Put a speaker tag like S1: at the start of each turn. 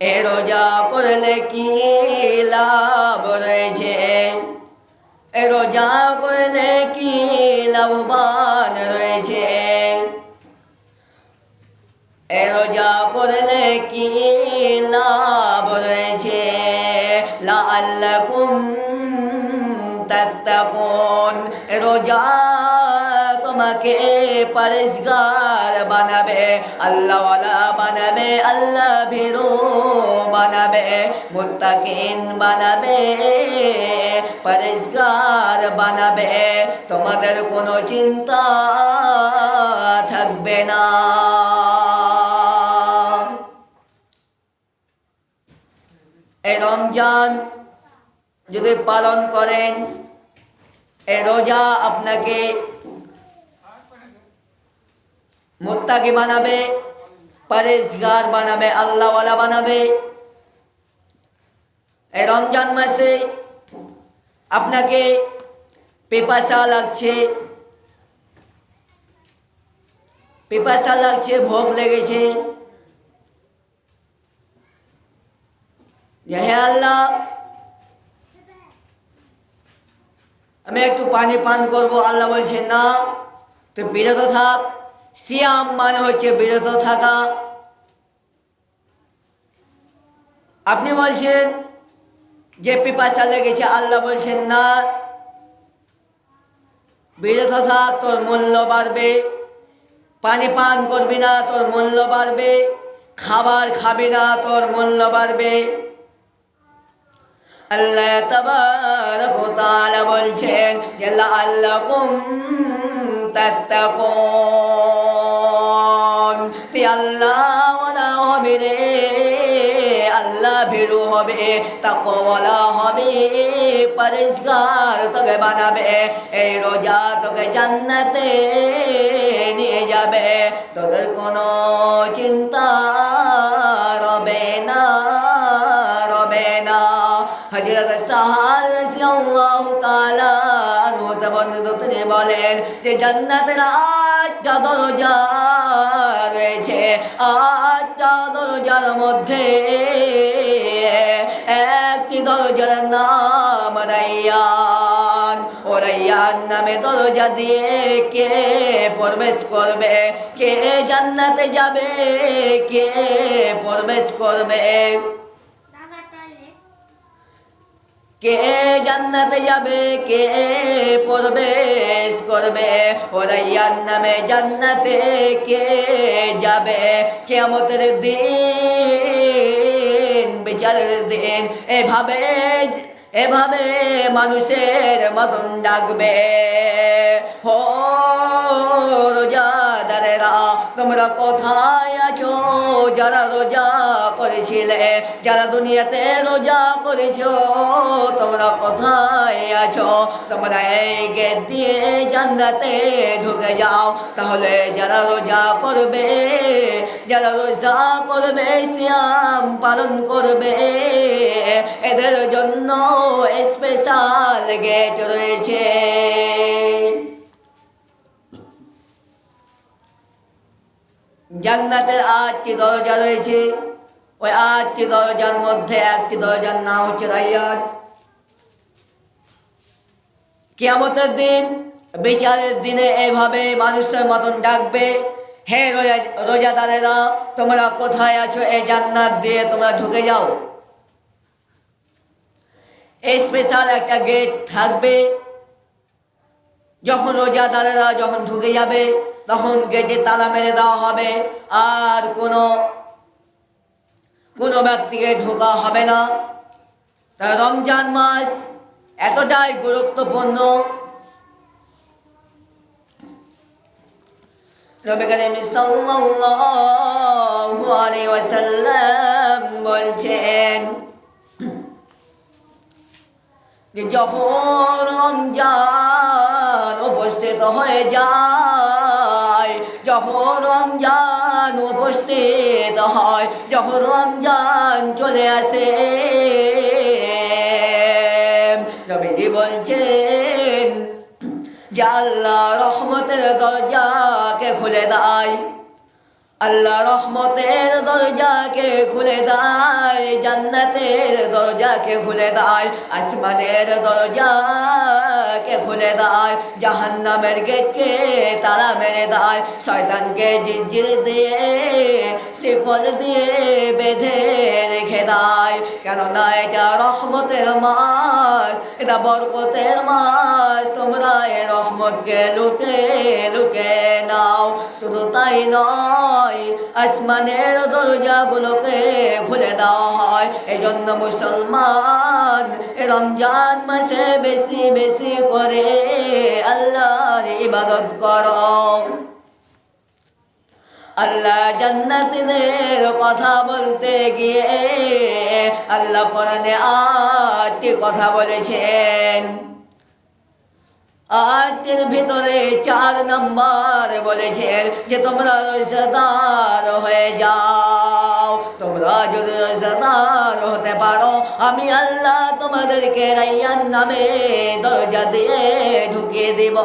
S1: এ রোজা করলে কি লাভ রয়েছে, এ রোজা করলে কি লাভবান রয়েছে, এ রোজা করলে কি লাভ রয়েছে। লাআল্লাকুম তাত্তাকুন, রোজা তোমাকে পরেজগার বানাবে, আল্লাহওয়ালা বানাবে, আল্লাহ ভীরু বানাবে, মুত্তাকিন বানাবে, পরেজগার বানাবে। তোমাদের কোনো চিন্তা থাকবে না। এই রমজান যদি পালন করেন, এই রোজা আপনাকে মুত্তাকি বানাবে, পরেজগার বানাবে, আল্লাহওয়ালা বানাবে। এই রমজান মাসে আপনাকে পিপাসা লাগছে, ভোগ লেগেছে, যে হে আল্লাহ আমি একটু পানি পান করবো। আল্লাহ বলছেন না, তো বিরত থাক। সিয়াম মানে হচ্ছে বিরত থাকা। আপনি বলছেন যে পিপাসা লেগেছে, আল্লাহ বলছেন না, বিরত থাক, তোর মূল্য বাড়বে। পানি পান করবি না, তোর মূল্য বাড়বে। খাবার খাবি না, তোর মূল্য বাড়বে। আল্লাহ তাবারক ওয়া তাআলা বলছেন যে লাআল্লাকুম তাত্তাকুন, তে আল্লাহওয়ালা হবে রে, আল্লাহ ভীরু হবে, তাকওয়াওয়ালা হবে, পরেজগার তোকে বানাবে। এই রোজা তোকে জান্নাতে নিয়ে যাবে, তোদের কোনো চিন্তা রবে না, রবে না। হযরত সাহাল রাদিয়াল্লাহু তাআলা আনহু তিনি বলেন যে জান্নাতের 8টা দরজা রয়েছে, 8টা দরজার মধ্যে একটি দরজার নাম রায়্যান। ও রায়্যান নামে দরজা দিয়ে কে প্রবেশ করবে, কে জান্নাতে যাবে, কে প্রবেশ করবে, কে জান্নাতে যাবে, কে প্রবেশ করবে। ও রায়্যান নামে জান্নাতে কে যাবে, কিয়ামতের দিন, বিচারের দিন। এভাবে মানুষের মতন ডাকবে, হো রোজাদারেরা তোমরা কোথায় আছো? যারা রোজা করেছিলে, যারা দুনিয়াতে রোজা করেছো, তোমরা কোথায় আছো? তোমরা এই গেট দিয়ে জান্নাতে ঢুকে যাও। তাহলে যারা রোজা করবে, যারা রোজা করবে, সিয়াম পালন করবে, এদের জন্য স্পেশাল গেট রয়েছে। জান্নাতের 8টি দরজা রয়েছে। ওই 8টি দরজার মধ্যে একটি দরজার নাম হচ্ছে রায়্যান। কিয়ামতের দিন, বিচারের দিনে এইভাবে মানুষের মতন ডাকবে, হে রোজাদারেরা তোমরা কোথায় আছো? এই জান্নাত দিয়ে তোমরা ঢুকে যাও। এই স্পেশাল একটা গেট থাকবে। যখন রোজাদারেরা যখন ঢুকে যাবে, তখন গেটে তালা মেরে দেওয়া হবে, আর কোনো ব্যক্তিকে ঢোকা হবে না। তা রমজান মাস এতটাই গুরুত্বপূর্ণ। নবী করিম সাল্লাল্লাহু আলাইহি ওয়াসাল্লাম বলছেন যে যখন রমজান উপস্থিত হয়ে যায়, যখন রমজান উপস্থিত হয়, যখন রমজান চলে আসে, নবীজি বলছেন যে আল্লাহ রহমতের দরজাকে খুলে দেয়। আল্লাহ রহমতের দরজাকে খুলে দেয়, জান্নাতের দরজাকে খুলে দেয়, আসমানের দরজাকে খুলে দেয়, জাহান্নামের গেটকে তালা মেরে দেয়, শয়তানকে জিঞ্জির দিয়ে শিকল দিয়ে বেঁধে রেখে দেয়। কেননা এটা রহমতের মাস, এটা বরকতের মাস, তোমরা এ রহমতকে লুটে লুটে নাও। শুধু তাই নয়, আসমানের দরজাগুলোকে খুলে দেওয়া হয়। এজন্য মুসলমান রমজান মাসে বেশি বেশি করে আল্লাহর ইবাদত করো। আল্লাহ জান্নাতীদের কথা বলতে গিয়ে আল্লাহ কোরআনে 8টি কথা বলেছেন। 8টির ভিতরে 4 নম্বর বলেছেন যে তোমরা রোজাদার হয়ে যাও। তোমরা যদি রোজাদার হতে পারো, আমি আল্লাহ তোমাদেরকে রাইয়ান নামে দরজা দিয়ে ঢুকিয়ে দিব।